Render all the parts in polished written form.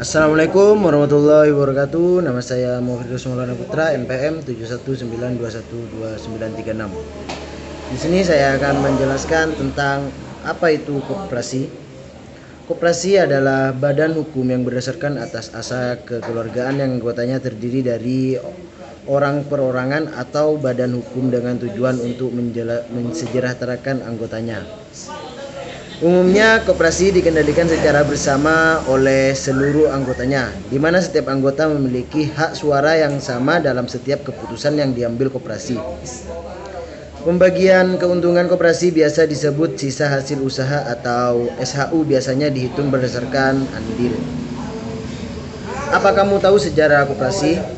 Assalamualaikum warahmatullahi wabarakatuh. Nama saya Muhammad Maulana Putra, NPM 7192122936. Di sini saya akan menjelaskan tentang apa itu koperasi. Koperasi adalah badan hukum yang berdasarkan atas asas kekeluargaan yang anggotanya terdiri dari orang perorangan atau badan hukum dengan tujuan untuk mensejahterakan anggotanya. Umumnya koperasi dikendalikan secara bersama oleh seluruh anggotanya, di mana setiap anggota memiliki hak suara yang sama dalam setiap keputusan yang diambil koperasi. Pembagian keuntungan koperasi biasa disebut sisa hasil usaha atau SHU, biasanya dihitung berdasarkan andil. Apa kamu tahu sejarah koperasi?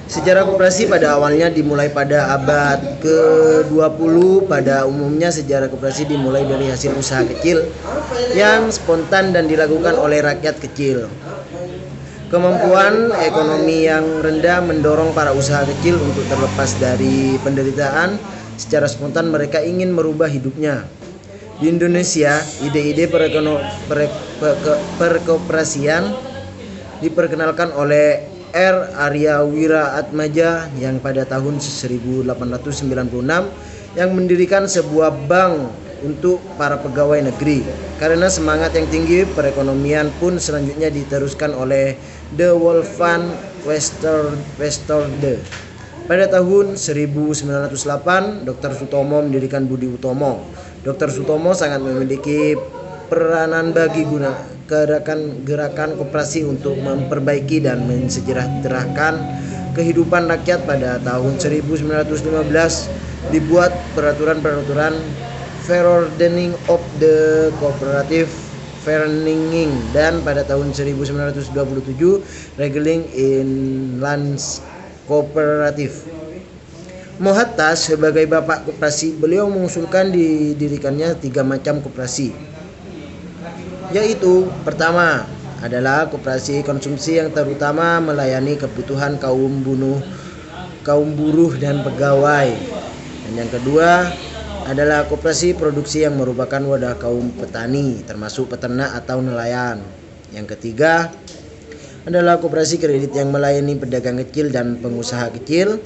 Sejarah koperasi pada awalnya dimulai pada abad ke-20. Pada umumnya sejarah koperasi dimulai dari hasil usaha kecil yang spontan dan dilakukan oleh rakyat kecil. Kemampuan ekonomi yang rendah mendorong para usaha kecil untuk terlepas dari penderitaan. Secara spontan mereka ingin merubah hidupnya. Di Indonesia, ide-ide perkoperasian diperkenalkan oleh R. Arya Wira Atmaja yang pada tahun 1896 yang mendirikan sebuah bank untuk para pegawai negeri. Karena semangat yang tinggi, perekonomian pun selanjutnya diteruskan oleh De Wolfgang Westerwolde. Pada tahun 1908, Dr. Sutomo mendirikan Budi Utomo. Dr. Sutomo sangat memiliki peranan bagi gerakan koperasi untuk memperbaiki dan mensejahterakan kehidupan rakyat. Pada tahun 1915 dibuat peraturan Verordening of the Cooperative Vereniging, dan pada tahun 1927 Regeling in Lands Kooperatif. Mohatta sebagai bapak koperasi, beliau mengusulkan didirikannya 3 macam koperasi, yaitu pertama adalah koperasi konsumsi yang terutama melayani kebutuhan kaum buruh dan pegawai, dan yang kedua adalah koperasi produksi yang merupakan wadah kaum petani termasuk peternak atau nelayan. Yang ketiga adalah koperasi kredit yang melayani pedagang kecil dan pengusaha kecil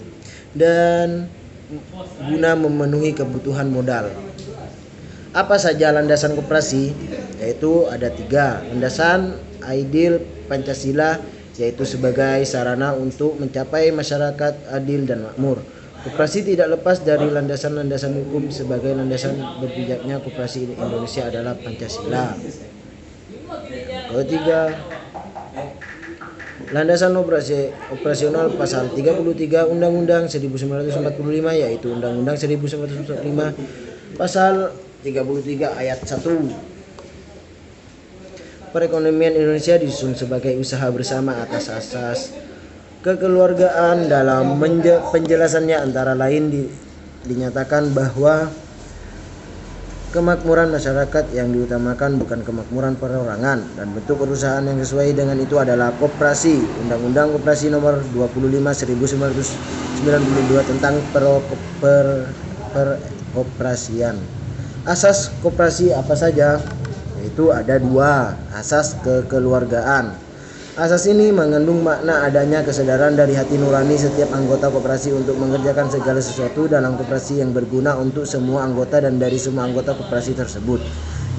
dan guna memenuhi kebutuhan modal. Apa saja landasan koperasi? Yaitu ada 3. Landasan ideal Pancasila, yaitu sebagai sarana untuk mencapai masyarakat adil dan makmur. Koperasi tidak lepas dari landasan-landasan hukum. Sebagai landasan berpijaknya koperasi Indonesia adalah Pancasila. Ketiga, landasan operasional pasal 33 Undang-Undang 1945, yaitu Undang-Undang 1945 pasal 33 ayat 1. Perekonomian Indonesia disusun sebagai usaha bersama atas asas kekeluargaan. Dalam penjelasannya antara lain dinyatakan bahwa kemakmuran masyarakat yang diutamakan bukan kemakmuran perorangan, dan bentuk perusahaan yang sesuai dengan itu adalah koperasi. Undang-Undang Koperasi Nomor 25 1992 tentang perkoperasian. Asas koperasi apa saja? Yaitu ada 2. Asas kekeluargaan. Asas ini mengandung makna adanya kesadaran dari hati nurani setiap anggota koperasi untuk mengerjakan segala sesuatu dalam koperasi yang berguna untuk semua anggota dan dari semua anggota koperasi tersebut.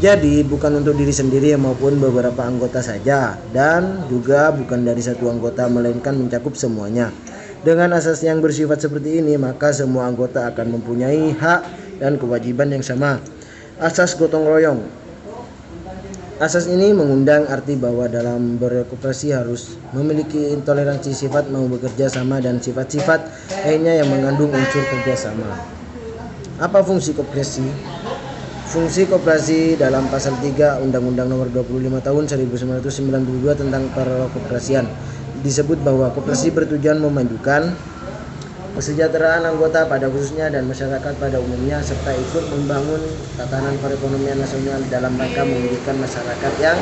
Jadi bukan untuk diri sendiri maupun beberapa anggota saja, dan juga bukan dari satu anggota melainkan mencakup semuanya. Dengan asas yang bersifat seperti ini, maka semua anggota akan mempunyai hak dan kewajiban yang sama. Asas gotong royong. Asas ini mengundang arti bahwa dalam berkoperasi harus memiliki intoleransi sifat mau bekerja sama dan sifat-sifat lainnya yang mengandung unsur kerjasama. Apa fungsi koperasi? Fungsi koperasi dalam pasal 3 Undang-Undang Nomor 25 Tahun 1992 tentang perkoperasian disebut bahwa koperasi bertujuan memajukan kesejahteraan anggota pada khususnya dan masyarakat pada umumnya, serta ikut membangun tatanan perekonomian nasional dalam rangka mewujudkan masyarakat yang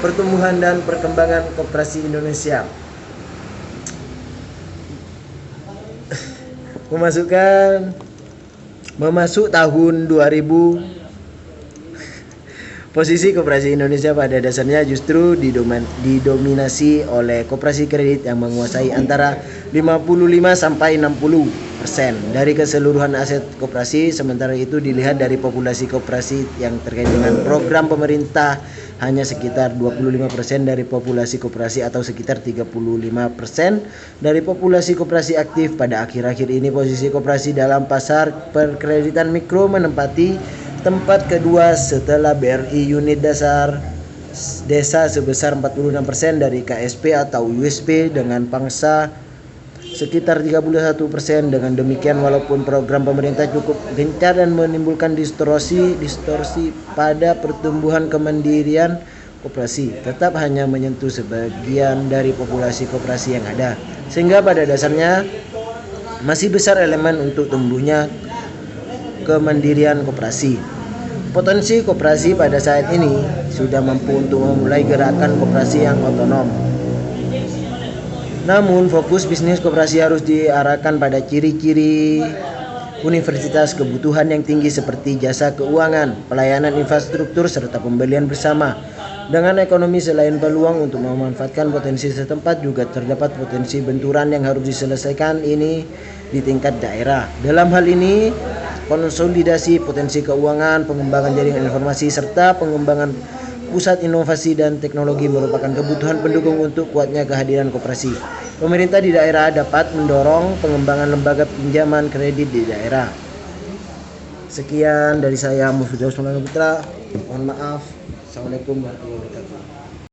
pertumbuhan dan perkembangan koperasi Indonesia. Memasuk tahun 2000 Posisi koperasi Indonesia pada dasarnya justru didominasi oleh koperasi kredit yang menguasai antara 55 sampai 60% dari keseluruhan aset koperasi. Sementara itu dilihat dari populasi koperasi yang terkait dengan program pemerintah hanya sekitar 25% dari populasi koperasi atau sekitar 35% dari populasi koperasi aktif. Pada akhir-akhir ini posisi koperasi dalam pasar perkreditan mikro menempati tempat kedua setelah BRI unit dasar desa sebesar 46% dari KSP atau USP dengan pangsa sekitar 31%. Dengan demikian, walaupun program pemerintah cukup gencar dan menimbulkan distorsi pada pertumbuhan kemandirian koperasi, tetap hanya menyentuh sebagian dari populasi koperasi yang ada, sehingga pada dasarnya masih besar elemen untuk tumbuhnya kemandirian koperasi. Potensi koperasi pada saat ini sudah mampu untuk memulai gerakan koperasi yang otonom. Namun fokus bisnis koperasi harus diarahkan pada ciri-ciri universitas kebutuhan yang tinggi seperti jasa keuangan, pelayanan infrastruktur, serta pembelian bersama. Dengan ekonomi selain peluang untuk memanfaatkan potensi setempat, juga terdapat potensi benturan yang harus diselesaikan ini di tingkat daerah. Dalam hal ini, konsolidasi potensi keuangan, pengembangan jaringan informasi, serta pengembangan pusat inovasi dan teknologi merupakan kebutuhan pendukung untuk kuatnya kehadiran koperasi. Pemerintah di daerah dapat mendorong pengembangan lembaga pinjaman kredit di daerah. Sekian dari saya, Mufidus Putra. Mohon maaf. Assalamualaikum warahmatullahi wabarakatuh.